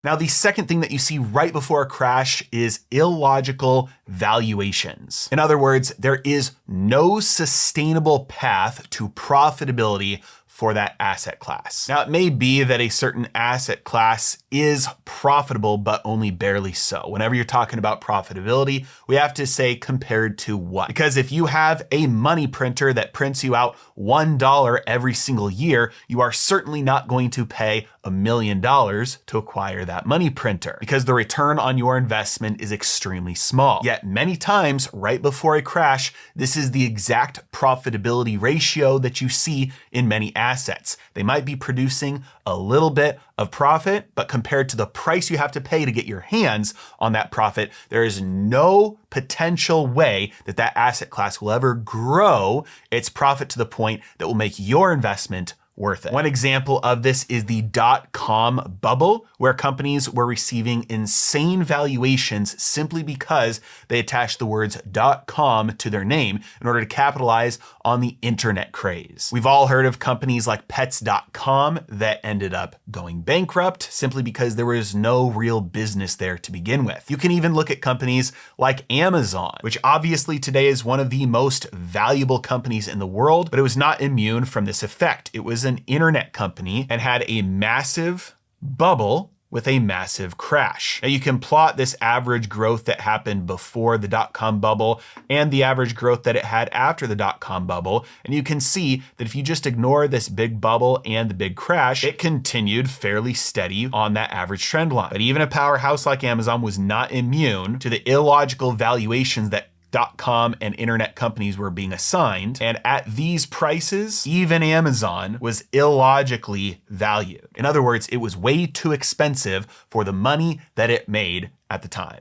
Now, the second thing that you see right before a crash is illogical valuations. In other words, there is no sustainable path to profitability for that asset class. Now, it may be that a certain asset class is profitable, but only barely so. Whenever you're talking about profitability, we have to say compared to what? Because if you have a money printer that prints you out $1 every single year, you are certainly not going to pay $1 million to acquire that money printer because the return on your investment is extremely small. Yet many times right before a crash, this is the exact profitability ratio that you see in many assets. They might be producing a little bit of profit, but compared to the price you have to pay to get your hands on that profit, there is no potential way that that asset class will ever grow its profit to the point that will make your investment worth it. One example of this is the dot-com bubble, where companies were receiving insane valuations simply because they attached the words .com to their name in order to capitalize on the internet craze. We've all heard of companies like pets.com that ended up going bankrupt simply because there was no real business there to begin with. You can even look at companies like Amazon, which obviously today is one of the most valuable companies in the world, but it was not immune from this effect. It was an internet company and had a massive bubble with a massive crash. Now you can plot this average growth that happened before the dot-com bubble and the average growth that it had after the dot-com bubble. And you can see that if you just ignore this big bubble and the big crash, it continued fairly steady on that average trend line. But even a powerhouse like Amazon was not immune to the illogical valuations that .com and internet companies were being assigned. And at these prices, even Amazon was illogically valued. In other words, it was way too expensive for the money that it made at the time.